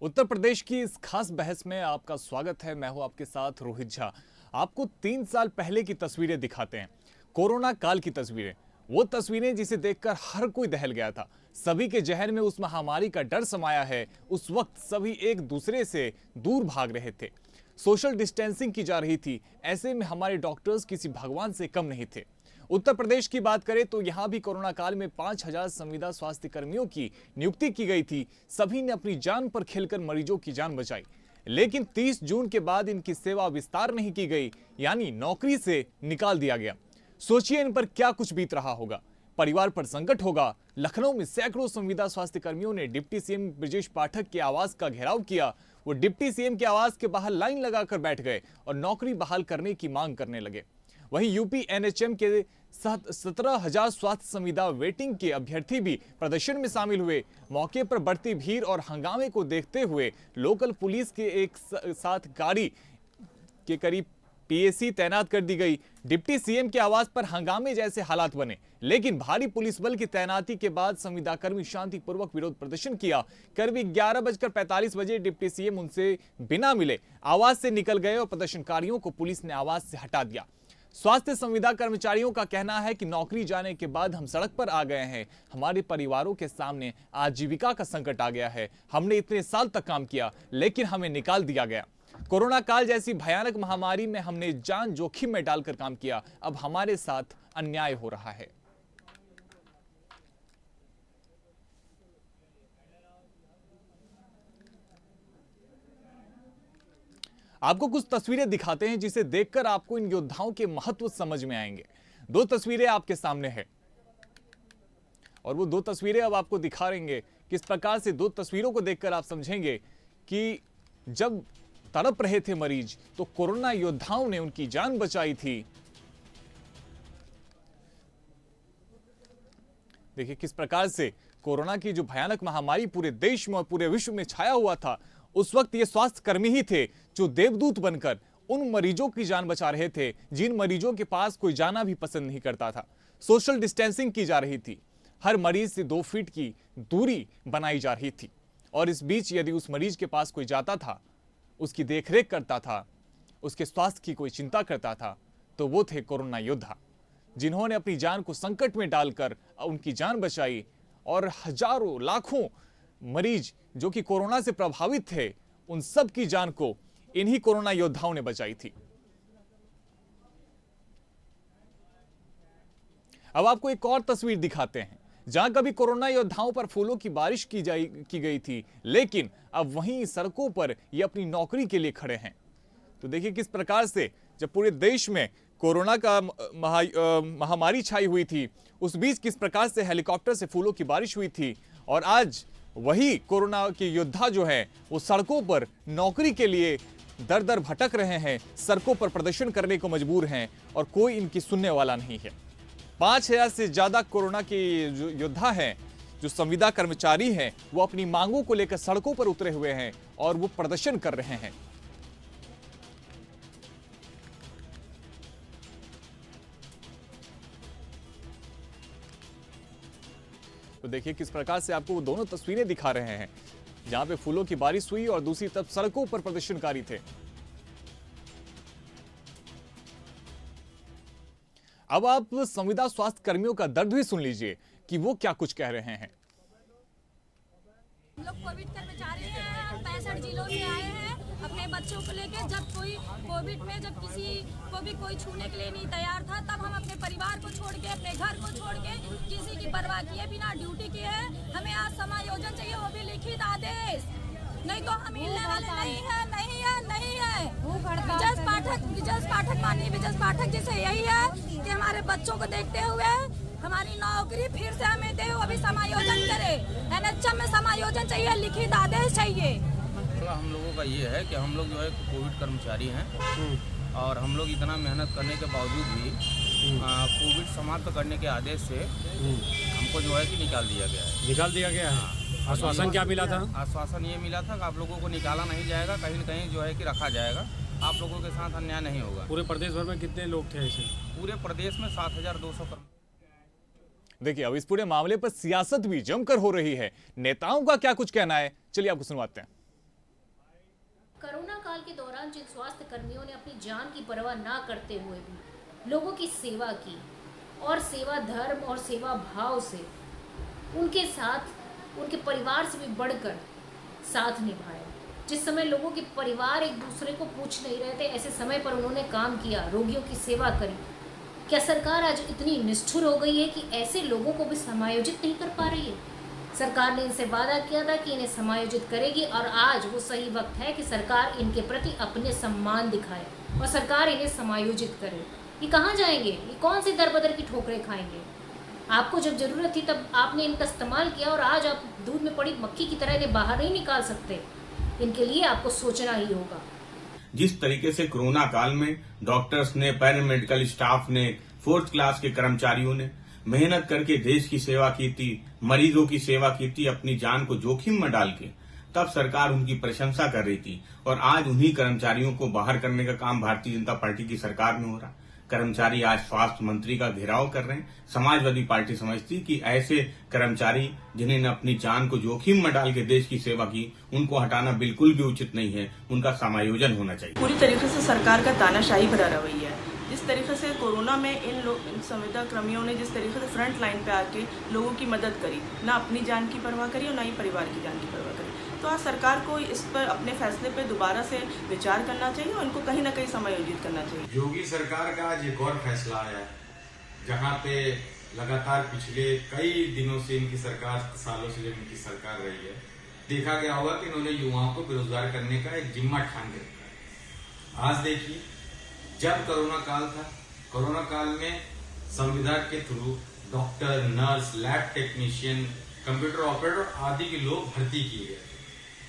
उत्तर प्रदेश की इस खास बहस में आपका स्वागत है। मैं हूं आपके साथ रोहित झा। आपको 3 साल पहले की तस्वीरें दिखाते हैं, कोरोना काल की तस्वीरें। वो तस्वीरें जिसे देखकर हर कोई दहल गया था। सभी के जहन में उस महामारी का डर समाया है। उस वक्त सभी एक दूसरे से दूर भाग रहे थे, सोशल डिस्टेंसिंग की जा रही थी। ऐसे में हमारे डॉक्टर्स किसी भगवान से कम नहीं थे। उत्तर प्रदेश की बात करें तो यहां भी कोरोना काल में 5,000 संविदा स्वास्थ्य कर्मियों की नियुक्ति की गई थी। सभी ने अपनी जान पर खेलकर मरीजों की जान बचाई, लेकिन 30 जून के बाद इनकी सेवा विस्तार नहीं की गई, यानी नौकरी से निकाल दिया गया। सोचिए इन पर क्या कुछ बीत रहा होगा। परिवार पर संकट होगा। लखनऊ में सैकड़ों संविदा स्वास्थ्य कर्मियों ने डिप्टी सीएम ब्रजेश पाठक के आवास का घेराव किया। वो डिप्टी सीएम के आवास के बाहर लाइन लगाकर बैठ गए और नौकरी बहाल करने की मांग करने लगे। वहीं यूपी एनएचएम के 17,000 स्वास्थ्य संविदा वेटिंग के अभ्यर्थी भी प्रदर्शन में शामिल हुए। मौके पर बढ़ती भीड़ और हंगामे को देखते हुए लोकल पुलिस के एक साथ गाड़ी के करीब पीएसी तैनात कर दी गई। डिप्टी सीएम के आवास पर हंगामे जैसे हालात बने, लेकिन भारी पुलिस बल की तैनाती के बाद संविदाकर्मी शांतिपूर्वक विरोध प्रदर्शन किया। करीब 11:45 बजे डिप्टी सीएम उनसे बिना मिले आवास से निकल गए और प्रदर्शनकारियों को पुलिस ने आवास से हटा दिया। स्वास्थ्य संविदा कर्मचारियों का कहना है कि नौकरी जाने के बाद हम सड़क पर आ गए हैं। हमारे परिवारों के सामने आजीविका का संकट आ गया है। हमने इतने साल तक काम किया, लेकिन हमें निकाल दिया गया। कोरोना काल जैसी भयानक महामारी में हमने जान जोखिम में डालकर काम किया। अब हमारे साथ अन्याय हो रहा है। आपको कुछ तस्वीरें दिखाते हैं जिसे देखकर आपको इन योद्धाओं के महत्व समझ में आएंगे। 2 तस्वीरें आपके सामने हैं और वो 2 तस्वीरें अब आपको दिखा रहेंगे। किस प्रकार से 2 तस्वीरों को देखकर आप समझेंगे कि जब तड़प रहे थे मरीज तो कोरोना योद्धाओं ने उनकी जान बचाई थी। देखिए किस प्रकार से कोरोना की जो भयानक महामारी पूरे देश में और पूरे विश्व में छाया हुआ था, उस वक्त ये स्वास्थ्य कर्मी ही थे जो देवदूत बनकर उन मरीजों की जान बचा रहे थे जिन मरीजों के पास कोई जाना भी पसंद नहीं करता था। सोशल डिस्टेंसिंग की जा रही थी। हर मरीज से 2 फीट की दूरी बनाई जा रही थी और इस बीच यदि उस मरीज के पास कोई जाता था, उसकी देखरेख करता था, उसके स्वास्थ्य की कोई चिंता करता था, तो वो थे कोरोना योद्धा, जिन्होंने अपनी जान को संकट में डालकर उनकी जान बचाई और हजारों लाखों मरीज जो कि कोरोना से प्रभावित थे, उन सब की जान को इन्हीं कोरोना योद्धाओं ने बचाई थी। अब आपको एक और तस्वीर दिखाते हैं जहां कभी कोरोना योद्धाओं पर फूलों की बारिश की गई थी, लेकिन अब वहीं सड़कों पर ये अपनी नौकरी के लिए खड़े हैं। तो देखिए किस प्रकार से जब पूरे देश में कोरोना का महामारी छाई हुई थी, उस बीच किस प्रकार से हेलीकॉप्टर से फूलों की बारिश हुई थी और आज वही कोरोना के योद्धा जो है वो सड़कों पर नौकरी के लिए दर दर भटक रहे हैं, सड़कों पर प्रदर्शन करने को मजबूर हैं और कोई इनकी सुनने वाला नहीं है। 5,000 से ज्यादा कोरोना के जो योद्धा हैं, जो संविदा कर्मचारी हैं, वो अपनी मांगों को लेकर सड़कों पर उतरे हुए हैं और वो प्रदर्शन कर रहे हैं। तो देखिए किस प्रकार से आपको वो दोनों तस्वीरें दिखा रहे हैं जहां पे फूलों की बारिश हुई और दूसरी तरफ सड़कों पर प्रदर्शनकारी थे। अब आप संविदा स्वास्थ्य कर्मियों का दर्द भी सुन लीजिए कि वो क्या कुछ कह रहे हैं। हम लोग कोविड कर्मचारी हैं, 65 जिलों से आए हैं अपने बच्चों को लेकर। जब कोई कोविड में जब किसी को भी कोई छूने के लिए नहीं तैयार था, तब हम अपने परिवार को छोड़ के, अपने घर को छोड़ के, किसी की परवाह किए बिना ड्यूटी किए हैं। हमें आज समायोजन चाहिए, वो भी लिखित आदेश, नहीं तो हम हिलने वाले नहीं है, नहीं है, नहीं है। विजय पाठक माननीय विजय पाठक जी से यही है कि हमारे बच्चों को देखते हुए हमारी नौकरी फिर से हमें दे, वो भी समायोजन करे। एनएचएम में समायोजन चाहिए, लिखित आदेश चाहिए। हम लोगों का ये है कि हम लोग जो है कोविड कर्मचारी हैं और हम लोग इतना मेहनत करने के बावजूद भी कोविड समाप्त करने के आदेश से हमको जो है कि निकाल दिया गया है। निकाल दिया गया है। आश्वासन क्या मिला था? आश्वासन ये मिला था कि आप लोगों को निकाला नहीं जाएगा, कहीं न कहीं जो है कि रखा जाएगा, आप लोगों के साथ अन्याय नहीं होगा। पूरे प्रदेश भर में कितने लोग थे ऐसे? पूरे प्रदेश में 7,200। देखिए अब इस पूरे मामले पर सियासत भी जमकर हो रही है। नेताओं का क्या कुछ कहना है, चलिए आपको सुनवाते हैं। कोरोना काल के दौरान जिन स्वास्थ्य कर्मियों ने अपनी जान की परवाह ना करते हुए भी लोगों की सेवा की और सेवा धर्म और सेवा भाव से उनके साथ उनके परिवार से भी बढ़कर साथ निभाया। जिस समय लोगों के परिवार एक दूसरे को पूछ नहीं रहे थे, ऐसे समय पर उन्होंने काम किया, रोगियों की सेवा करी। क्या सरकार आज इतनी निष्ठुर हो गई है कि ऐसे लोगों को भी समायोजित नहीं कर पा रही है? सरकार ने इनसे वादा किया था कि इन्हें समायोजित करेगी और आज वो सही वक्त है कि सरकार इनके प्रति अपने सम्मान दिखाए और सरकार इन्हें समायोजित करे। ये कहाँ जाएंगे? ये कौन सी दरबदर की ठोकरें खाएंगे? आपको जब ज़रूरत थी तब आपने इनका इस्तेमाल किया और आज आप दूध में पड़ी मक्खी की तरह इन्हें बाहर नहीं निकाल सकते। इनके लिए आपको सोचना ही होगा। जिस तरीके से कोरोना काल में डॉक्टर्स ने, पैरामेडिकल स्टाफ ने, 4th क्लास के कर्मचारियों ने मेहनत करके देश की सेवा की थी, मरीजों की सेवा की थी, अपनी जान को जोखिम में डाल के, तब सरकार उनकी प्रशंसा कर रही थी। और आज उन्हीं कर्मचारियों को बाहर करने का काम भारतीय जनता पार्टी की सरकार में हो रहा। कर्मचारी आज स्वास्थ्य मंत्री का घेराव कर रहे हैं। समाजवादी पार्टी समझती कि ऐसे कर्मचारी जिन्हें अपनी जान को जोखिम में डाल के देश की सेवा की, उनको हटाना बिल्कुल भी उचित नहीं है। उनका समायोजन होना चाहिए। पूरी तरीके से सरकार का तानाशाही भरा रवैया है। जिस तरीके से कोरोना में इन संविदा कर्मियों ने जिस तरीके से फ्रंट लाइन पे आके लोगों की मदद करी, ना अपनी जान की परवाह करी और ना ही परिवार की जान की परवाह करी, तो आज सरकार को इस पर अपने फैसले पे दोबारा से विचार करना चाहिए और इनको कहीं ना कहीं समायोजित करना चाहिए। योगी सरकार का आज एक और फैसला आया है, जहां पे लगातार पिछले कई दिनों से इनकी सरकार, सालों से जब इनकी सरकार रही है, देखा गया होगा कि इन्होंने युवाओं को बेरोजगार करने का एक जिम्मा ठान के रखा है। आज देखिए, जब कोरोना काल था, कोरोना काल में संविदा के through doctor, nurse, lab technician, computer operator आदि के लोग भर्ती किए गए,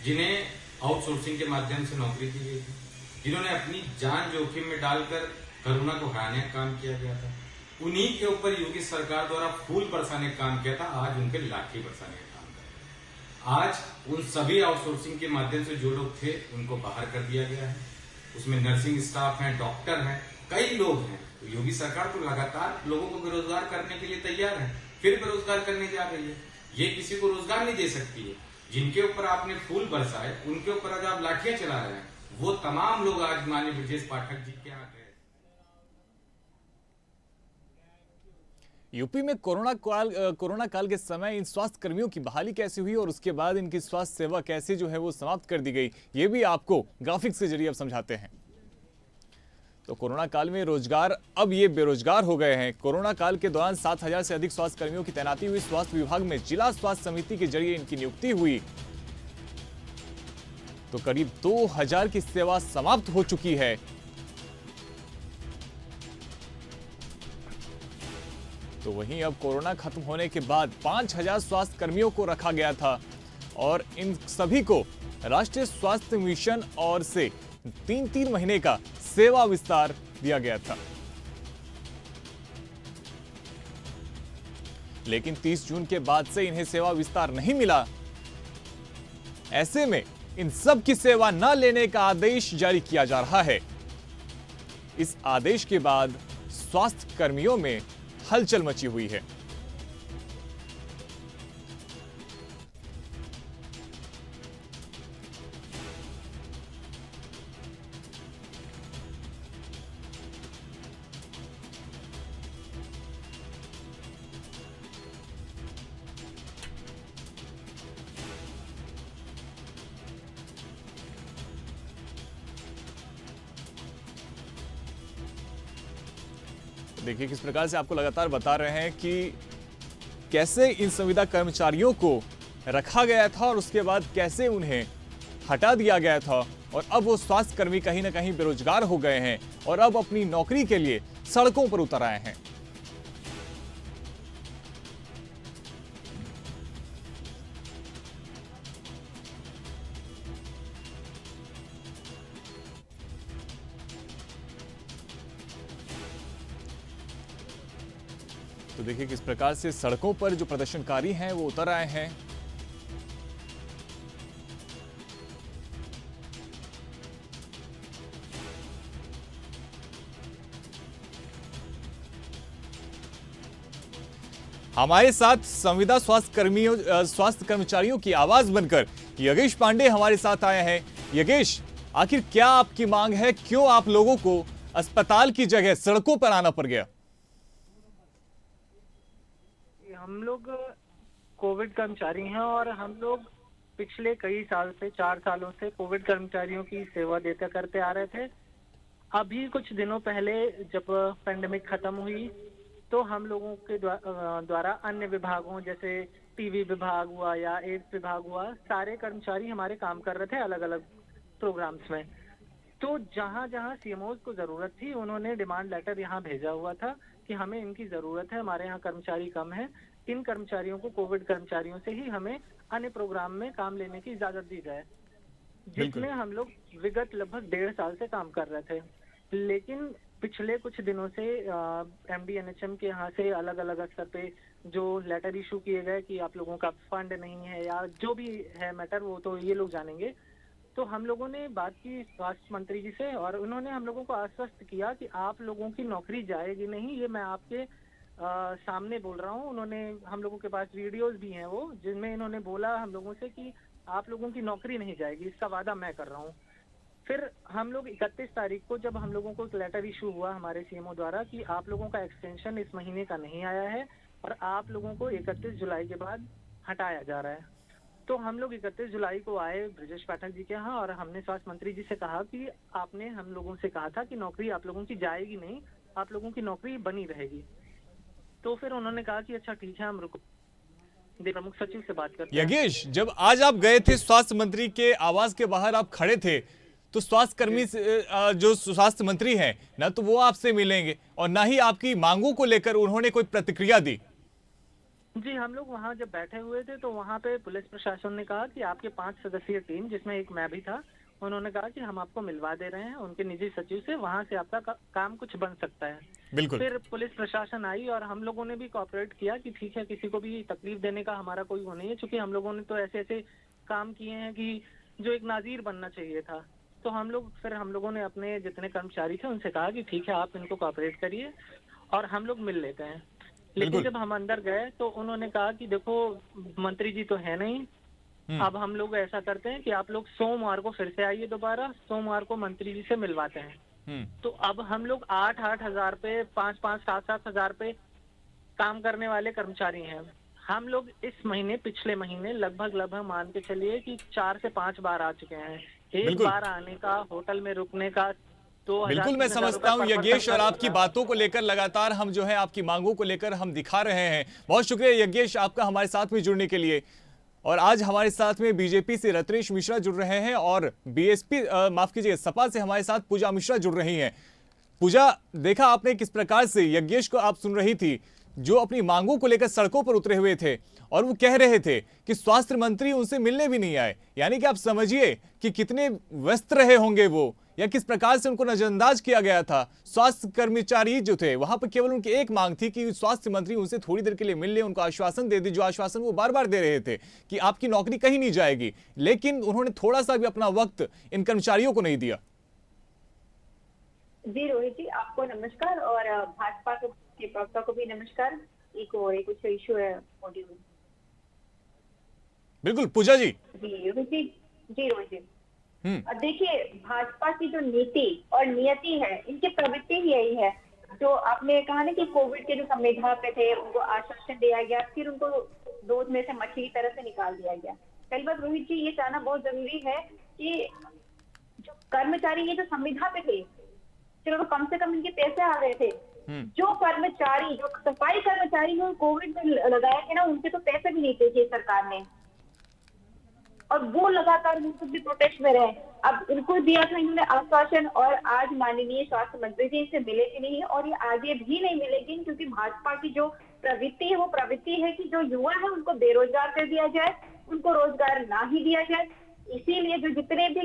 जिन्हें आउटसोर्सिंग के माध्यम से नौकरी दी गई थी, जिन्होंने अपनी जान जोखिम में डालकर कोरोना को हराने का काम किया गया था। उन्हीं के ऊपर योगी सरकार द्वारा फूल बरसाने का काम किया था, आज उनके लाठी बरसाने का काम कर रहे हैं। आज उन सभी आउटसोर्सिंग के माध्यम से जो लोग थे उनको बाहर कर दिया गया है। उसमें नर्सिंग स्टाफ है, डॉक्टर हैं, कई लोग हैं। तो योगी सरकार तो लगातार लोगों को बेरोजगार करने के लिए तैयार है, फिर बेरोजगार करने जा रही है। ये किसी को रोजगार नहीं दे सकती है। जिनके ऊपर आपने फूल बरसाए, उनके ऊपर आज आप लाठियां चला रहे हैं। वो तमाम लोग आज माननीय ब्रजेश पाठक जी के यहाँ गए। यूपी में कोरोना काल के समय इन स्वास्थ्य कर्मियों की बहाली कैसे हुई और उसके बाद इनकी स्वास्थ्य सेवा कैसे जो है वो समाप्त कर दी गई, ये भी आपको ग्राफिक्स के जरिए अब समझाते हैं। तो कोरोना काल में रोजगार, अब ये बेरोजगार हो गए हैं। कोरोना काल के दौरान 7,000 से अधिक स्वास्थ्य कर्मियों की तैनाती हुई। स्वास्थ्य विभाग में जिला स्वास्थ्य समिति के जरिए इनकी नियुक्ति हुई। तो करीब 2,000 की सेवा समाप्त हो चुकी है। तो वहीं अब कोरोना खत्म होने के बाद 5,000 स्वास्थ्य कर्मियों को रखा गया था और इन सभी को राष्ट्रीय स्वास्थ्य मिशन और से 3-3 महीने का सेवा विस्तार दिया गया था। लेकिन 30 जून के बाद से इन्हें सेवा विस्तार नहीं मिला। ऐसे में इन सब की सेवा न लेने का आदेश जारी किया जा रहा है। इस आदेश के बाद स्वास्थ्य कर्मियों में हलचल मची हुई है। देखिए किस प्रकार से आपको लगातार बता रहे हैं कि कैसे इन संविदा कर्मचारियों को रखा गया था और उसके बाद कैसे उन्हें हटा दिया गया था और अब वो स्वास्थ्य कर्मी कहीं ना कहीं बेरोजगार हो गए हैं और अब अपनी नौकरी के लिए सड़कों पर उतर आए हैं। तो देखिए किस प्रकार से सड़कों पर जो प्रदर्शनकारी हैं वो उतर आए हैं। हमारे साथ संविदा स्वास्थ्य कर्मचारियों की आवाज बनकर योगेश पांडे हमारे साथ आए हैं। योगेश, आखिर क्या आपकी मांग है, क्यों आप लोगों को अस्पताल की जगह सड़कों पर आना पड़ गया? हम लोग कोविड कर्मचारी हैं और हम लोग पिछले कई साल से 4 सालों से कोविड कर्मचारियों की सेवा देते करते आ रहे थे। अभी कुछ दिनों पहले जब पेंडेमिक खत्म हुई तो हम लोगों के द्वारा अन्य विभागों जैसे टीवी विभाग हुआ या एड्स विभाग हुआ, सारे कर्मचारी हमारे काम कर रहे थे अलग अलग प्रोग्राम्स में। तो जहां जहां सीएमओज को जरूरत थी उन्होंने डिमांड लेटर यहाँ भेजा हुआ था कि हमें इनकी जरूरत है, हमारे यहाँ कर्मचारी कम है, इन कर्मचारियों को कोविड कर्मचारियों से ही हमें अन्य प्रोग्राम में काम लेने की इजाजत दी जाए, जिसमें हम लोग विगत लगभग 1.5 साल से काम कर रहे थे। लेकिन पिछले कुछ दिनों से MD-NHM के यहाँ से अलग अलग स्तर पे जो लेटर इशू किए गए कि आप लोगों का फंड नहीं है या जो भी है मैटर, वो तो ये लोग जानेंगे। तो हम लोगों ने बात की स्वास्थ्य मंत्री जी से और उन्होंने हम लोगों को आश्वस्त किया कि आप लोगों की नौकरी जाएगी नहीं। ये मैं आपके सामने बोल रहा हूँ। उन्होंने, हम लोगों के पास वीडियोस भी हैं वो, जिनमें इन्होंने बोला हम लोगों से कि आप लोगों की नौकरी नहीं जाएगी, इसका वादा मैं कर रहा हूँ। फिर हम लोग 31 तारीख को जब हम लोगों को एक लेटर इशू हुआ हमारे सीएमओ द्वारा कि आप लोगों का एक्सटेंशन इस महीने का नहीं आया है और आप लोगों को 31 जुलाई के बाद हटाया जा रहा है। तो हम लोग 31 जुलाई को आए ब्रजेश पाठक जी के यहाँ और हमने स्वास्थ्य मंत्री जी से कहा कि आपने हम लोगों से कहा था कि नौकरी आप लोगों की जाएगी नहीं, आप लोगों की नौकरी बनी रहेगी। तो फिर उन्होंने कहा कि अच्छा ठीक है, हम रुको, प्रमुख सचिव से बात करते हैं। योगेश, जब आज आप गए थे स्वास्थ्य मंत्री के आवास के बाहर आप खड़े थे तो स्वास्थ्य कर्मी जो स्वास्थ्य मंत्री हैं ना तो वो आपसे मिलेंगे और ना ही आपकी मांगों को लेकर उन्होंने कोई प्रतिक्रिया दी। जी, हम लोग वहाँ जब बैठे हुए थे तो वहाँ पे पुलिस प्रशासन ने कहा कि आपके 5 सदस्यीय टीम, जिसमें एक मैं भी था, उन्होंने कहा कि हम आपको मिलवा दे रहे हैं उनके निजी सचिव से, वहाँ से आपका काम कुछ बन सकता है। बिल्कुल। फिर पुलिस प्रशासन आई और हम लोगों ने भी कोऑपरेट किया कि ठीक है, किसी को भी तकलीफ देने का हमारा कोई वो नहीं है, क्योंकि हम लोगों ने तो ऐसे ऐसे काम किए हैं कि जो एक नाजीर बनना चाहिए था। तो हम लोगों ने अपने जितने कर्मचारी थे उनसे कहा कि ठीक है, आप इनको कोऑपरेट करिए और हम लोग मिल लेते हैं। लेकिन जब हम अंदर गए तो उन्होंने कहा कि देखो मंत्री जी तो है नहीं, अब हम लोग ऐसा करते हैं कि आप लोग सोमवार को फिर से आइए, दोबारा सोमवार को मंत्री जी से मिलवाते हैं। तो अब हम लोग 8-8 हजार पे, 5-5, 7-7 हजार पे काम करने वाले कर्मचारी हैं। हम लोग इस महीने, पिछले महीने लगभग मान के चलिए कि 4 से 5 बार आ चुके हैं। एक बार आने का, होटल में रुकने का, बिल्कुल मैं समझता हूं यज्ञेश, और आपकी बातों को लेकर लगातार हम जो है आपकी मांगों को लेकर हम दिखा रहे हैं। बहुत शुक्रिया यज्ञेश आपका हमारे साथ में जुड़ने के लिए। और आज हमारे साथ में बीजेपी से रत्नेश मिश्रा जुड़ रहे हैं और बीएसपी माफ कीजिए सपा से हमारे साथ पूजा मिश्रा जुड़ रही हैं। पूजा, देखा आपने किस प्रकार से यज्ञेश को आप सुन रही थी जो अपनी मांगों को लेकर सड़कों पर उतरे हुए थे और वो कह रहे थे कि स्वास्थ्य मंत्री उनसे मिलने भी नहीं आए। यानी कि आप समझिए कि कितने व्यस्त रहे होंगे वो, या किस प्रकार से उनको नजरअंदाज किया गया था। स्वास्थ्य कर्मचारी जो थे वहां पर केवल उनकी एक मांग थी कि स्वास्थ्य मंत्री उनसे थोड़ी देर के लिए मिल ले, उनको आश्वासन दे दे, जो आश्वासन वो बार बार दे रहे थे कि आपकी नौकरी कहीं नहीं जाएगी। लेकिन उन्होंने थोड़ा सा भी अपना वक्त इन कर्मचारियों को नहीं दिया। जी रोहित जी, आपको नमस्कार और भाजपा के प्रवक्ता को भी नमस्कार। एक और एक कुछ इशू है मॉड्यूल। बिल्कुल पूजा जी। जी रोहित जी, रोहित जी, देखिए भाजपा की जो नीति और नियति है, इनकी प्रवृत्ति ही यही है। जो आपने कहा ना कि कोविड के जो संविधा पे थे उनको आश्वासन दिया गया, फिर उनको दूध में से मछली की तरह से निकाल दिया गया। पहली बात रोहित जी, ये जानना बहुत जरूरी है कि जो कर्मचारी ये जो संविधा पे थे, चलो तो कम से कम इनके पैसे आ रहे थे। जो कर्मचारी, जो सफाई कर्मचारी जो कोविड में लगाए थे ना, उनके तो पैसे भी नहीं थे सरकार ने, और वो लगातार भी प्रोटेस्ट में रहे। अब इनको दिया था इन्होंने आश्वासन, और आज माननीय स्वास्थ्य मंत्री जी इनसे मिले भी नहीं, और ये आगे भी नहीं मिलेगी, क्योंकि भाजपा की जो प्रवृत्ति है वो प्रवृत्ति है कि जो युवा है उनको बेरोजगार कर दिया जाए, उनको रोजगार ना ही दिया जाए। इसीलिए जो जितने भी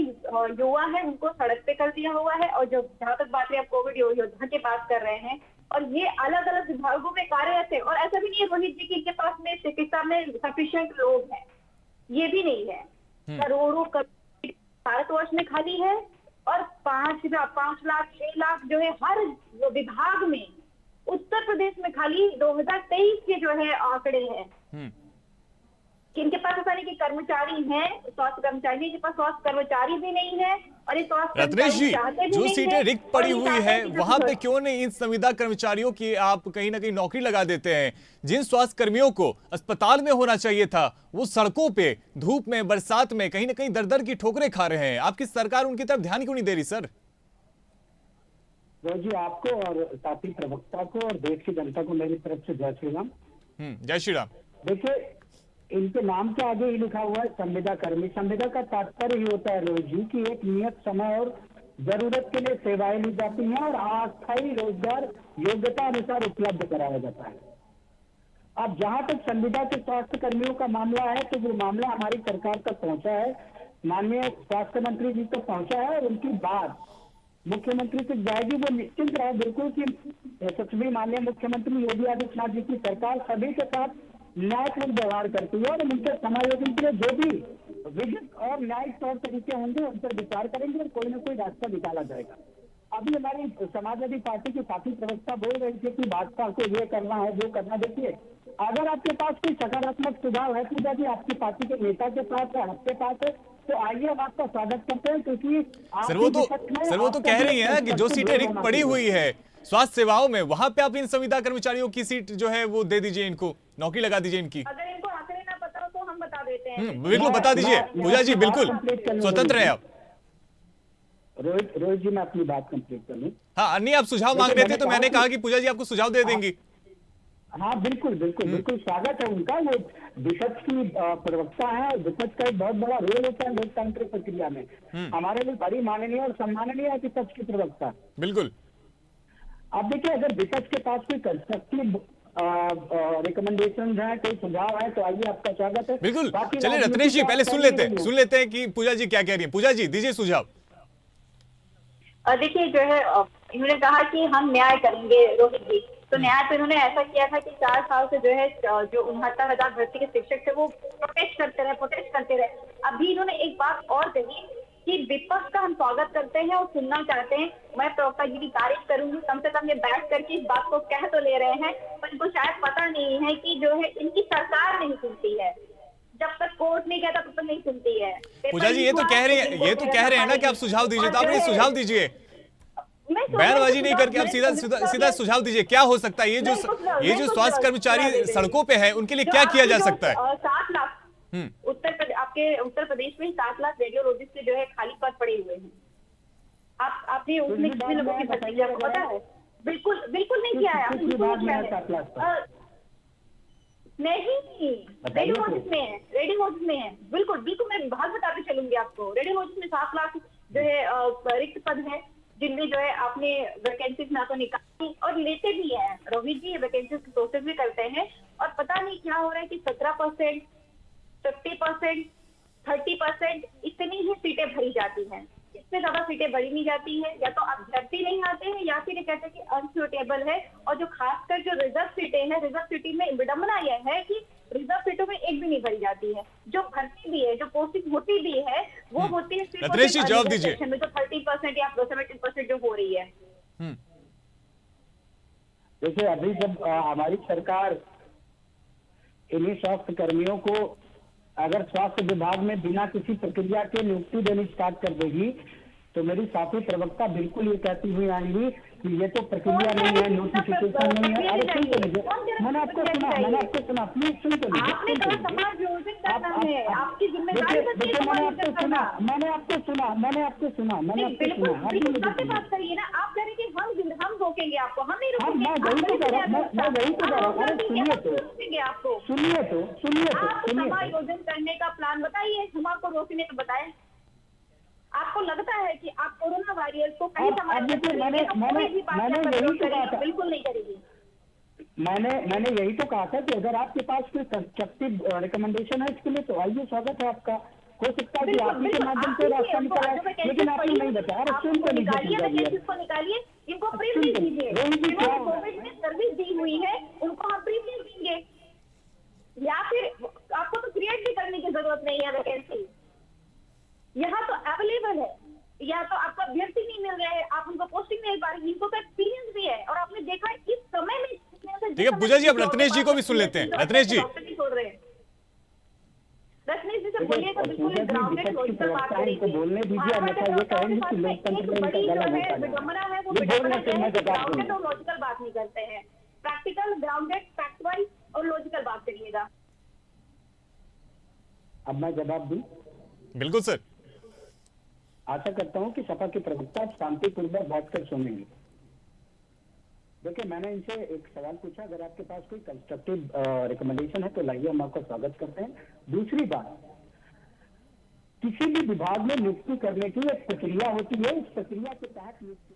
युवा है उनको सड़क पे कर दिया हुआ है। और जो जहाँ तक बात है आप कोविड योद्धा की बात कर रहे हैं, और ये अलग अलग विभागों में कार्यरत है, और ऐसा भी नहीं है रोहित जी की इनके पास में चिकित्सा में सफिशिएंट लोग हैं, ये भी नहीं है। करोड़ों भारतवर्ष में खाली है, और 5 लाख 6 लाख जो है हर विभाग में। उत्तर प्रदेश में खाली 2023 के जो है आंकड़े हैं। कि इनके पास ऐसा नहीं कि कर्मचारी हैं, स्वास्थ्य कर्मचारी, इनके पास स्वास्थ्य कर्मचारी भी नहीं है और ये स्वास्थ्य रत्नेश जी, चाहते भी जो नहीं सीटें है, रिक्त और पड़ी ये हुई चाहते है हैं कि जो वहां पे क्यों नहीं इन संविदा कर्मचारियों की आप कहीं ना कहीं नौकरी लगा देते हैं? जिन स्वास्थ्य कर्मियों को अस्पताल में होना चाहिए था वो सड़कों पे धूप में बरसात में कहीं ना कहीं दर दर की ठोकरें खा रहे हैं। आपकी सरकार उनकी तरफ ध्यान क्यों नहीं दे रही सर? जी, आपको और साथी प्रवक्ता को और देश की जनता को मेरी तरफ से जय श्री राम। जय श्री राम। देखिए, इनके नाम के आगे ही लिखा हुआ है संविदा कर्मी। संविदा का तात्पर्य ही होता है रोज जी की एक नियत समय और जरूरत के लिए सेवाएं ली जाती हैं और अस्थायी रोजगार योग्यता अनुसार उपलब्ध कराया जाता है। अब जहां तक संविदा के स्वास्थ्य कर्मियों का मामला है तो वो मामला हमारी सरकार तक पहुंचा है, माननीय स्वास्थ्य मंत्री जी तक पहुंचा है और उनकी बात मुख्यमंत्री तक जाएगी। वो निश्चिंत रहे बिल्कुल कि यशस्वी माननीय मुख्यमंत्री योगी आदित्यनाथ जी की सरकार सभी के साथ न्यायपूर्ण व्यवहार करती है और उनके समायोजन के लिए जो भी विधिक और न्यायिक तौर तरीके होंगे उन पर विचार करेंगे और कोई ना कोई रास्ता निकाला जाएगा। अभी हमारी समाजवादी पार्टी के साथी प्रवक्ता बोल रहे थे कि भाजपा को ये करना है वो करना। देखिए, अगर आपके पास कोई सकारात्मक सुझाव है पूजा जी, आपकी पार्टी के नेता के पास है, आपके पास है, तो आइए हम आपका स्वागत करते हैं। क्योंकि सर वो तो कह रही है कि जो सीटें रिक्त पड़ी हुई है स्वास्थ्य सेवाओं में वहां पे आप इन संविदा कर्मचारियों की सीट जो है वो दे दीजिए, इनको नौकरी लगा दीजिए इनकी। अगर इनको आंकड़े ना पता हो तो हम बता देते हैं। बिल्कुल बता दीजिए पूजा जी, बिल्कुल स्वतंत्र है आप। रोहित जी, मैं अपनी बात कंप्लीट कर लूं। हाँ, अन्य आप सुझाव मांग रहे थे तो मैंने कहा कि पूजा जी आपको सुझाव दे देंगी। हाँ बिल्कुल बिल्कुल बिल्कुल स्वागत है उनका। वो विपक्ष की प्रवक्ता है और विपक्ष का एक बहुत बड़ा रोल होता है लोकतांत्रिक प्रक्रिया में। हमारे लिए बड़ी माननीय और सम्माननीय है विपक्ष की प्रवक्ता। बिल्कुल। अब देखिए, अगर विपक्ष के पास कोई कंस्ट्रक्टिव रिकमेंडेशन है, कोई सुझाव है तो आइए, आपका स्वागत है। बिल्कुल। चलिए रत्नेश जी, पहले सुन लेते हैं कि पूजा जी क्या कह रही है। पूजा जी दीजिए सुझाव। देखिए, जो है इन्होंने कहा कि हम न्याय करेंगे रोहित जी, तो न्याय तो इन्होंने ऐसा किया था कि 4 साल से जो है जो 69,000 भर्ती के शिक्षक थे वो प्रोटेस्ट करते रहे। अभी इन्होंने एक बात और कही कि विपक्ष का हम स्वागत करते हैं और सुनना चाहते हैं। मैं प्रवक्ता जी की तारीफ करूंगी, कम से कम ये बैठ करके इस बात को कह तो ले रहे हैं, पर इनको शायद पता नहीं है कि जो है इनकी सरकार नहीं सुनती है। जब तक कोर्ट नहीं कहता तब तक नहीं सुनती है। पूजा जी ये तो कह रहे हैं ना कि आप सुझाव दीजिए, तो आप ये सुझाव दीजिए, बयानबाजी नहीं करके आप सीधा सुझाव दीजिए। क्या हो सकता है ये जो स्वास्थ्य कर्मचारी सड़कों पे है उनके लिए क्या किया जा सकता है? 7 लाख उत्तर प्रदेश में 7 लाख रेडियोलॉजिस्ट के जो है खाली पद पड़े हुए हैं। आपने उसमें कितने लोगों की भर्ती किया पता है? बिल्कुल नहीं किया है। नहीं, रेडियोलॉजिस्ट में है। बिल्कुल मैं बहुत बताते चलूंगी आपको। रेडियोलॉजिस्ट में 7 लाख जो है रिक्त पद है, जिनमें जो है आपने वैकेंसीज ना तो निकाली और लेते भी हैं। रोहित जी वैकेंसीज प्रोसेस भी करते हैं और पता नहीं क्या हो रहा है कि 17%, 50%, 30% इतनी ही सीटें भरी जाती हैं। इससे ज्यादा सीटें भरी नहीं जाती है, या तो अभ्यर्थी नहीं आते हैं या फिर ये कहते हैं कि अनसुटेबल है। और जो खासकर जो रिजर्व सीटें हैं, रिजर्व सीटें में विडंबना यह है कि रिजर्व सीटों में एक भी नहीं भरी जाती है। जो भर्ती भी है, जो पोस्टिंग होती भी है, वो होती है सिर्फ जवाब दीजिए, में जो 30% या 17% जो हो रही है। देखिए, अभी जब हमारी सरकार इन्हीं स्वास्थ्य कर्मियों को अगर स्वास्थ्य विभाग में बिना किसी प्रक्रिया के नियुक्ति देनी स्टार्ट कर देगी तो मेरी साथी प्रवक्ता बिल्कुल ये कहती हुई आएंगी कि ये तो प्रक्रिया नहीं है, नोटिफिकेशन नहीं है। अरे सुन तो लीजिए, मैंने आपको सुना, प्लीज सुन तो लीजिए। देखिए, मैंने आपको सुना। बात करिए ना, आप कह रहे कि हम रोकेंगे आपको, हम नहीं रोकेंगे। मैं वही तो कह रहा हूँ। अरे सुनिए तो समायोजन करने का प्लान बताइए, हम आपको रोकने तो बताएं। आपको लगता है कि आप कोरोना वायरस को कहीं बिल्कुल नहीं करेगी। मैंने यही तो कहा था कि अगर आपके पास कोई कंस्ट्रक्टिव रिकमेंडेशन है इसके लिए तो आइए, स्वागत है आपका। हो सकता है कि आप ही के माध्यम से रास्ता निकला है, लेकिन आपने नहीं बताया। सुन तो निकालिए, इनको प्रीवियस दीजिए। कोविड में सर्विस दी हुई है, उनको हम प्रीवियस देंगे, या फिर आपको तो क्रिएट भी करने की जरूरत नहीं है। वैकेंसी यहाँ तो अवेलेबल है, या तो आपको अभ्यर्थी नहीं मिल रहे हैं, आप उनको पोस्टिंग नहीं पा रहे, इनको तो एक्सपीरियंस भी है। और आपने देखा इस समय में ठीक है पूजा जी, अब रत्नेश जी को भी सुन लेते हैं। रत्नेश जी, बोलिए तो बिल्कुल ग्राउंडेड लॉजिकल बात करेंगे। बोलने दीजिए, अन्यथा ये कहेंगे कि लोकतंत्र में बड़ी इनका जो गला है घोटा विडंबना है वो बोलने विडंबना से मैं जवाब ग्राउंडेड दूंगा। और लॉजिकल बात नहीं करते हैं। प्रैक्टिकल, ग्राउंडेड, फैक्ट वाइज और लॉजिकल बात करिएगा। अब मैं जवाब दूं? बिल्कुल सर। आशा करता हूं कि सपा के प्रवक्ता शांतिपूर्वक बैठकर सुनेंगे। देखिए, मैंने इनसे एक सवाल पूछा, अगर आपके पास कोई कंस्ट्रक्टिव रिकमेंडेशन है तो लाइए, हम आपका स्वागत करते हैं। दूसरी बात, किसी भी विभाग में नियुक्ति करने की एक प्रक्रिया होती है, इस प्रक्रिया के तहत नियुक्ति,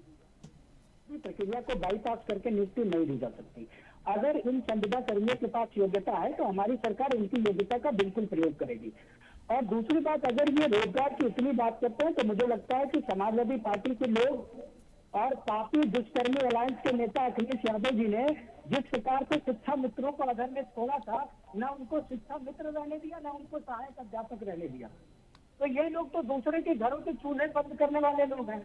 प्रक्रिया को बाईपास करके नियुक्ति नहीं दी जा सकती। अगर इन संविदा कर्मियों के पास योग्यता है तो हमारी सरकार इनकी योग्यता का बिल्कुल प्रयोग करेगी। और दूसरी बात, अगर ये रोजगार की इतनी बात करते हैं तो मुझे लगता है कि समाजवादी पार्टी के लोग और पापी दुष्कर्मी अलायंस के नेता अखिलेश यादव जी ने जिस प्रकार से शिक्षा मित्रों को अगर में छोड़ा था, ना उनको शिक्षा मित्र रहने दिया, ना उनको सहायक अध्यापक रहने दिया, तो ये लोग तो दूसरे के घरों के चूल्हे बंद करने वाले लोग हैं।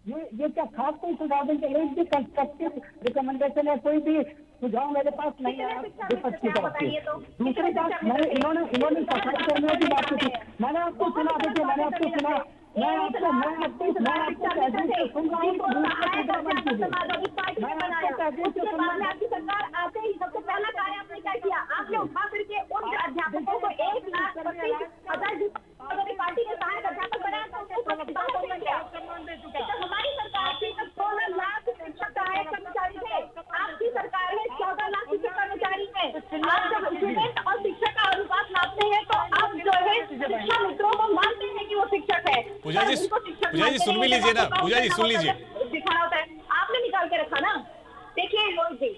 ये क्या खास कोई सुझाव देंगे? एक भी कंस्ट्रक्टिव रिकमेंडेशन है, कोई भी सुझाव मेरे पास नहीं है विपक्ष की तरफ से। दूसरी बात, इन्होंने सफाई कर्मियों की बात की, मैंने आपको सुना, देखिए मैंने आपको सुना, मैं आपको सुन रहा हूँ, आपकी सरकार आते ही सबसे पहला कार्य आपने क्या किया? आपने उठा करके उन अध्यापकों को 1,25,000 पार्टी के सहायक अध्यापक बनाया था, हमारी सरकार थी तब 16 लाख शिक्षक सहायक कर्मचारी थे। आपकी सरकार है 14 लाख शिक्षक कर्मचारी है। आप जब स्टूडेंट और शिक्षक का अनुपात नापते हैं तो आप जो है शिक्षा मित्रों को मानते हैं कि वो शिक्षक है। पूजा जी सुन भी लीजिए ना, पूजा जी सुन लीजिए। दिखाना होता है, आपने निकाल के रखा ना। देखिए रोहित जी,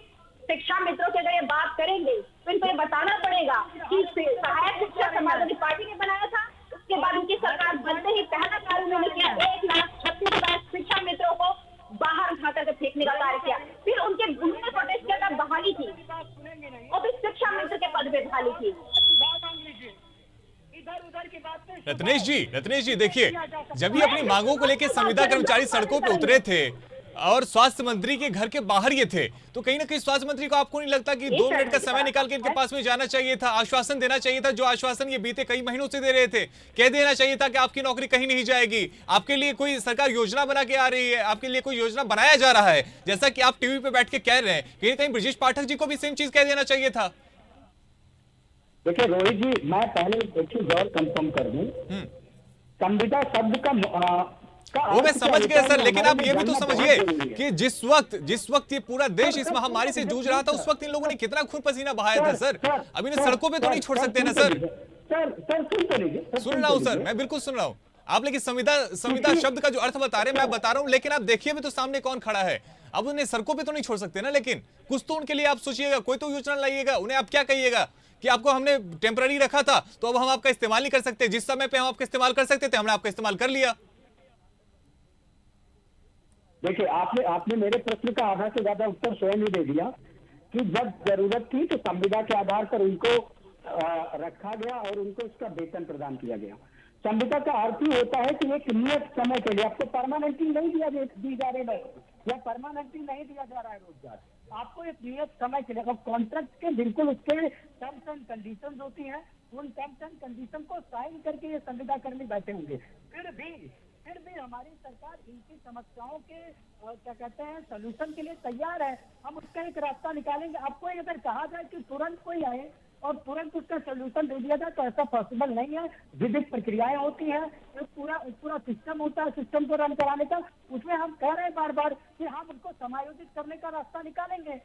शिक्षा मित्रों से अगर ये बात करेंगे तो इनको ये बताना पड़ेगा कि सहायक शिक्षक समाजवादी पार्टी ने बनाया था, उसके बाद उनकी सरकार बनते ही पहला कार्य उन्होंने किया 1,36,000 शिक्षा मित्रों को बाहर उठा करके फेंकने का कार्य किया। फिर उन्होंने प्रोटेस्ट किया था, बहाली थी और फिर शिक्षा मित्र के पद पे बहाली थी। रत्नेश जी देखिए, जब ये अपनी मांगों को लेकर संविदा कर्मचारी सड़कों पे उतरे थे और स्वास्थ्य मंत्री के घर के बाहर ये थे, तो कहीं ना कहीं स्वास्थ्य मंत्री को आपको नहीं लगता कि 2 मिनट का समय निकाल के इनके पास में जाना चाहिए था, आश्वासन देना चाहिए था, जो आश्वासन ये बीते कई महीनों से दे रहे थे, कह देना चाहिए था कि आपकी नौकरी कहीं नहीं जाएगी, आपके लिए कोई सरकार योजना बना के आ रही है, आपके लिए कोई योजना बनाया जा रहा है, जैसा कि आप टीवी पे बैठ के कह रहे हैं। कहीं ना कहीं ब्रजेश पाठक जी को भी सेम चीज कह देना चाहिए था। देखिए रोहित जी, मैं पहले एक चीज और कंफर्म कर दूं, संविदा शब्द का वो मैं समझ गया सर, लेकिन आप ये भी तो समझिए कि जिस वक्त ये पूरा देश इस महामारी से जूझ रहा था, उस वक्त इन लोगों ने कितना खून पसीना बहाया था सर। अब इन्हें सड़कों पे तो नहीं छोड़ सकते ना सर। सुन रहा हूं सर, मैं बिल्कुल सुन रहा हूं आप, लेकिन संविदा शब्द का जो अर्थ बता रहे हैं मैं बता रहा हूं, लेकिन आप देखिए भी तो सामने कौन खड़ा है। अब उन्हें सड़कों पे तो नहीं छोड़ सकते ना, लेकिन कुछ तो उनके लिए आप सोचिएगा, कोई तो योजना लाइएगा। उन्हें आप क्या कहिएगा कि आपको हमने टेम्पररी रखा था तो अब हम आपका इस्तेमाल नहीं कर सकते, जिस समय पे हम आपका इस्तेमाल कर सकते थे हमने आपका इस्तेमाल कर लिया। देखिए, आपने मेरे प्रश्न का आधा से ज्यादा उत्तर स्वयं ही दे दिया कि जब जरूरत थी तो संविदा के आधार पर उनको रखा गया और उनको उसका वेतन प्रदान किया गया। संविदा का अर्थ ही होता है कि एक नियत समय के लिए, आपको परमानेंटली नहीं दी जा रही है या परमानेंटली नहीं दिया जा रहा है रोजगार, आपको एक नियत समय के लिए। कॉन्ट्रैक्ट के बिल्कुल उसके टर्म्स एंड कंडीशंस होती हैं, उन टर्म्स एंड कंडीशन को साइन करके ये संविदा कर्मी बैठे होंगे। फिर भी हमारी सरकार इनकी समस्याओं के क्या कहते हैं सोल्यूशन के लिए तैयार है। हम उसका एक रास्ता निकालेंगे। आपको अगर कहा जाए कि तुरंत कोई आए और तुरंत उसका सोल्यूशन दे दिया जाए तो ऐसा पॉसिबल नहीं है। विधिक प्रक्रियाएं होती हैं, एक पूरा सिस्टम होता है सिस्टम को रन कराने का। उसमें हम कह रहे हैं बार बार कि हम उनको समायोजित करने का रास्ता निकालेंगे।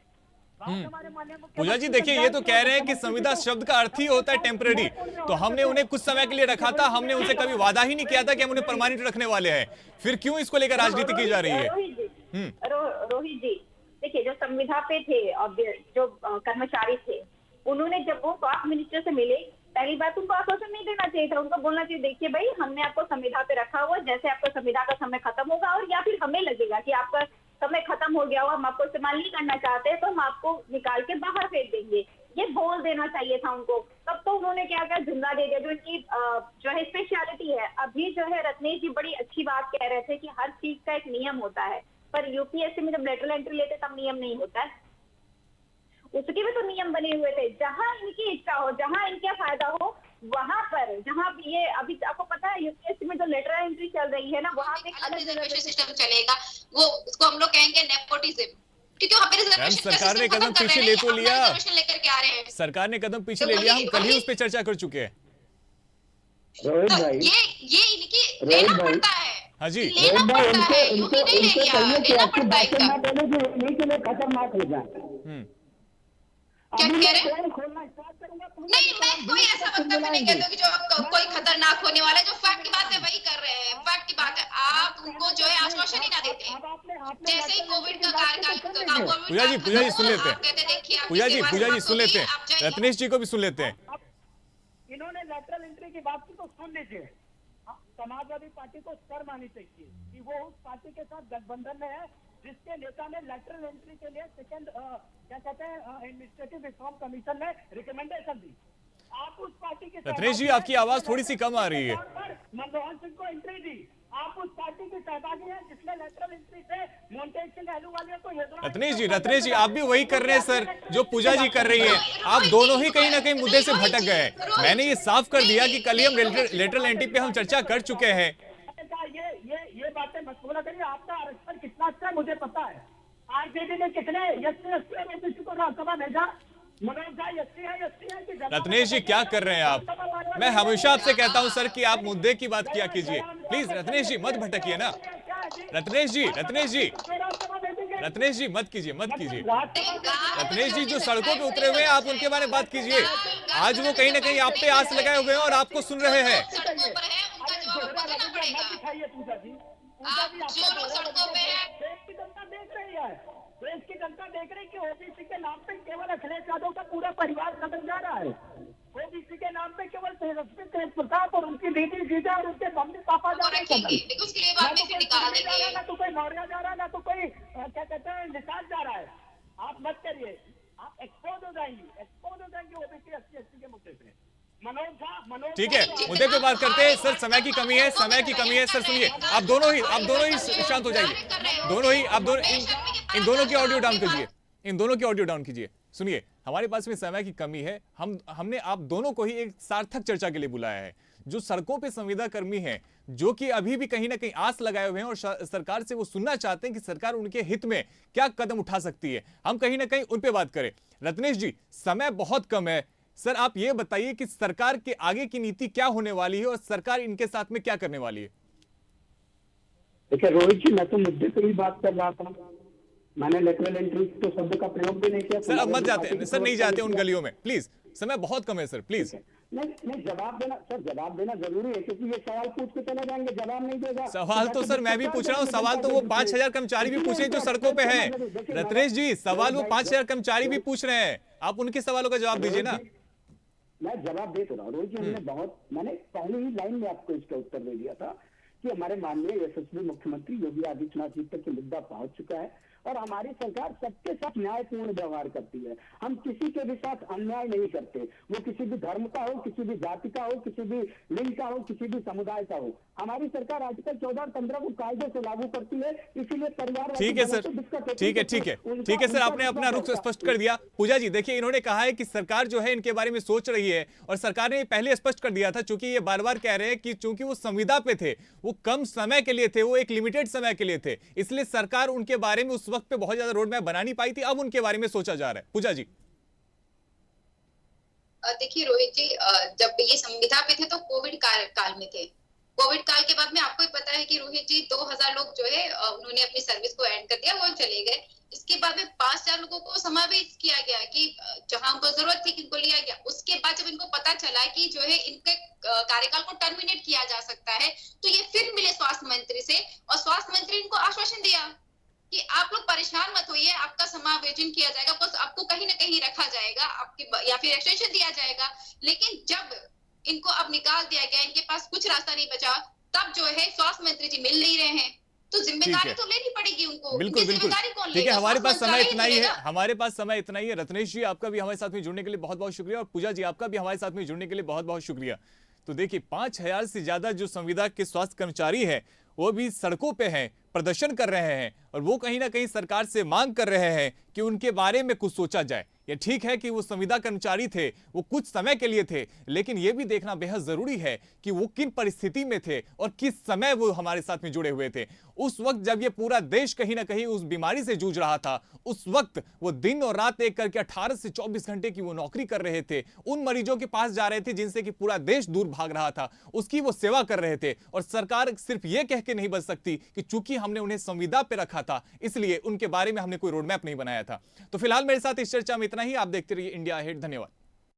पूजा जी देखिए, ये तो कह रहे हैं कि संविदा शब्द का अर्थ ही होता है टेम्पररी, तो हमने उन्हें कुछ समय के लिए रखा था, हमने उनसे कभी वादा ही नहीं किया था कि हम उन्हें परमानेंट रखने वाले हैं। फिर क्यों इसको लेकर राजनीति की जा रही है? रोहित जी देखिए, जो संविदा पे थे और जो कर्मचारी थे, उन्होंने जब वो स्वास्थ्य मिनिस्टर से मिले, पहली बात उनको आश्वासन नहीं देना चाहिए था। उनको बोलना चाहिए देखिए भाई, हमने आपको संविदा पे रखा हुआ, जैसे आपका संविदा का समय खत्म होगा और या फिर हमें लगेगा कि आपका समय खत्म हो गया हो, हम आपको इस्तेमाल नहीं करना चाहते तो हम आपको निकाल के बाहर फेंक देंगे, ये बोल देना चाहिए था उनको। तब तो उन्होंने क्या किया, जिंदा दे दिया, जो इनकी जो है स्पेशलिटी है। अभी जो है रत्नेश जी बड़ी अच्छी बात कह रहे थे कि हर चीज का एक नियम होता है, पर यूपीएससी में जब लेटरल एंट्री लेते तब नियम नहीं होता है, उसके भी तो नियम बने हुए थे। जहां इनकी इच्छा हो, जहां इनका फायदा हो, वहाँ पर जहाँ भी ये अभी आपको पता है यूपीएससी में जो लेटर एंट्री चल रही है ना, वहाँ पे एक अलग रिजर्वेशन सिस्टम चलेगा, वो उसको हम लोग कहेंगे नेपोटिज्म, क्योंकि वहाँ पे रिजर्वेशन सरकार ने कदम पीछे ले तो लिया, रिजर्वेशन लेकर के आ रहे हैं। सरकार ने कदम पीछे ले लिया, हम कल ही उस पर चर्चा कर चुके हैं। रोहित भाई, ये इनकी लेना पड़ता है। हाँ जी, लेना पड़ता है, यूपी नहीं ले गया, लेना पड़ता है इसका। खतरनाक हो जाए। क्या कह रहे हैं? नहीं, मैं कोई ऐसा वक्तव्य नहीं कहती हूँ कि जो कोई खतरनाक होने वाला है। जो फैक्ट की बात है वही कर रहे हैं, फैक्ट की बात है। आप उनको जो है आश्वासन ही ना देते। जैसे ही कोविड का कार्यकाल, पूजा जी सुन लेते हैं, पूजा जी सुन लेते हैं, रत्नेश जी को भी सुन लेते हैं। इन्होंने लेटरल एंट्री की बात की तो सुन लीजिए, समाजवादी पार्टी को शर्म आनी चाहिए कि वो उस पार्टी के साथ गठबंधन में है जिसके नेता ने लेटरल एंट्री के लिए सेकंड क्या कहते हैं एडमिनिस्ट्रेटिव रिफॉर्म कमीशन में रिकमेंडेशन दी। आप उस पार्टी के रत्नेश जी, आपकी आवाज थोड़ी सी कम आ रही है। मनमोहन सिंह को एंट्री दी। आप उस पार्टी के सहभागी हैं जिसने लेटरल एंट्री से मोन्टेक सिंह अहलूवालिया को। रत्नेश जी आप भी वही कर रहे हैं सर जो पूजा जी कर रही है। आप दोनों ही कहीं ना कहीं मुद्दे से भटक गए हैं। मैंने ये साफ कर दिया कि कल ही हम लेटरल एंट्री पे हम चर्चा कर चुके हैं। ये बातें मत बोला करिए। आपका आरक्षण कितना अच्छा है मुझे पता है। आरजेडी ने कितने एससी को राज्यसभा भेजा। रत्नेश जी क्या कर रहे हैं आप? मैं हमेशा आपसे कहता हूं सर कि आप मुद्दे की बात किया कीजिए प्लीज। रत्नेश जी मत भटकिए ना। रत्नेश जी मत कीजिए रत्नेश जी जो सड़कों पे उतरे हुए हैं आप उनके बारे में बात कीजिए। आज वो कहीं ना कहीं आप पे आस लगाए हुए हैं और आपको सुन रहे हैं। देश की जनता देख रही कि ओबीसी के नाम पे केवल अखिलेश यादव का पूरा परिवार खत्म जा रहा है। ओबीसी के नाम पे केवल तेजस्वी प्रसाद और उनकी दीदी जीजा और उनके मम्मी पापा जा रहे हैं। ना तो कोई मौर्य जा रहा है, ना तो कोई क्या कहते हैं निषाद जा रहा है। आप मत करिए, आप एक्सपोज हो जाएंगे ओबीसी एससी के मुद्दे पे। ठीक है, मुद्दे पे बात करते हैं सर। समय की कमी है सर। सुनिए, आप दोनों ही शांत हो जाइए। इन दोनों की ऑडियो डाउन कीजिए। सुनिए, हमारे पास में समय की कमी है। हमने आप दोनों को ही एक सार्थक चर्चा के लिए बुलाया है। जो सड़कों पे संविदा कर्मी हैं, जो कि अभी भी कहीं ना कहीं आस लगाए हुए हैं और सरकार से वो सुनना चाहते हैं कि सरकार उनके हित में क्या कदम उठा सकती है। हम कहीं ना कहीं उन पे बात करें। रत्नेश जी, समय बहुत कम है सर, आप ये बताइए कि सरकार के आगे की नीति क्या होने वाली है और सरकार इनके साथ में क्या करने वाली है? देखिए रोहित जी, मैं तो मुद्दे पे ही बात कर रहा था। मैंने लेटरल एंट्री तो शब्द का प्रयोग भी नहीं किया। सर अब मत जाते सर, नहीं जाते उन गलियों में प्लीज। समय बहुत कम है सर, प्लीज। नहीं जवाब देना जरूरी है क्योंकि ये सवाल पूछ के चले जाएंगे, जवाब नहीं देगा। सवाल तो सर मैं भी पूछ रहा हूँ। सवाल तो वो 5000 कर्मचारी भी पूछ रहे हैं जो सड़कों पे हैं। रत्नेश जी, सवाल वो 5000 कर्मचारी भी पूछ रहे हैं। आप उनके सवालों का जवाब दीजिए ना। मैं जवाब दे तो रहा हूँ रोहित जी। मैंने पहले ही लाइन में आपको इसका उत्तर दे दिया था कि हमारे माननीय यशस्वी मुख्यमंत्री योगी आदित्यनाथ जी तक ये मुद्दा पहुंच चुका है और हमारी सरकार सबके साथ न्यायपूर्ण व्यवहार करती है। हम किसी के भी साथ अन्याय नहीं करते, वो किसी भी धर्म का हो, किसी भी जाति का हो, किसी भी लिंग का हो, किसी भी समुदाय का हो। हमारी सरकार आर्टिकल 14 और 15 को कायदे से लागू करती है। इसीलिए परिवार ठीक है सर, आपने अपना रुख स्पष्ट कर दिया। पूजा जी देखिए, इन्होंने कहा है कि सरकार जो है इनके बारे में सोच रही है और सरकार ने पहले स्पष्ट कर दिया था। चूंकि ये बार बार कह रहे हैं कि चूंकि वो संविदा पे थे, वो कम समय के लिए थे, वो एक लिमिटेड समय के लिए थे, इसलिए सरकार उनके बारे में उस वक्त पे बहुत ज्यादा रोड मैप बना नहीं पाई थी। अब उनके बारे में सोचा जा रहा है। पूजा जी देखिए रोहित जी, जब ये संविदा पे थे तो कोविड काल में थे। कोविड काल के बाद में आपको ही पता है कि रोहित जी 2000 लोग जो है उन्होंने अपनी सर्विस को एंड कर दिया, वो चले गए। इसके बाद में 5000 लोगों को समावेश किया गया कि जहां उनको जरूरत थी इनको लिया गया। उसके बाद जब इनको पता चला कि जो है इनके कार्यकाल को टर्मिनेट किया जा सकता है, तो ये फिर मिले स्वास्थ्य मंत्री से और स्वास्थ्य मंत्री इनको आश्वासन दिया कि आप लोग परेशान मत होइए, आपका समावेशन किया जाएगा, बस आपको कहीं ना कहीं रखा जाएगा, आपकी या फिर एक्सटेंशन दिया जाएगा। लेकिन जब इनको अब निकाल दिया गया, इनके पास कुछ रास्ता नहीं बचा, तब जो है स्वास्थ्य मंत्री जी मिल नहीं रहे हैं, तो जिम्मेदारी तो लेनी पड़ेगी उनको। बिल्कुल ठीक है, हमारे पास समय इतना ही है। रत्नेश जी आपका भी हमारे साथ में जुड़ने के लिए बहुत बहुत शुक्रिया और पूजा जी आपका भी हमारे साथ में जुड़ने के लिए बहुत बहुत शुक्रिया। तो देखिए 5000 से ज्यादा जो संविदा के स्वास्थ्य कर्मचारी हैं वो भी सड़कों पे हैं, प्रदर्शन कर रहे हैं और वो कहीं ना कहीं सरकार से मांग कर रहे हैं कि उनके बारे में कुछ सोचा जाए। ये ठीक है कि वो संविदा कर्मचारी थे, वो कुछ समय के लिए थे, लेकिन ये भी देखना बेहद जरूरी है कि वो किन परिस्थिति में थे और किस समय वो हमारे साथ में जुड़े हुए थे। उस वक्त जब ये पूरा देश कहीं ना कहीं उस बीमारी से जूझ रहा था, उस वक्त वो दिन और रात एक करके 18 से 24 घंटे की वो नौकरी कर रहे थे, उन मरीजों के पास जा रहे थे जिनसे कि पूरा देश दूर भाग रहा था, उसकी वो सेवा कर रहे थे। और सरकार सिर्फ ये कह के नहीं बच सकती कि चूंकि हमने उन्हें संविदा पे रखा था इसलिए उनके बारे में हमने कोई रोड मैप नहीं बनाया था। तो फिलहाल मेरे साथ इस चर्चा में इतना ही। आप देखते रहिए इंडिया अहेड। धन्यवाद।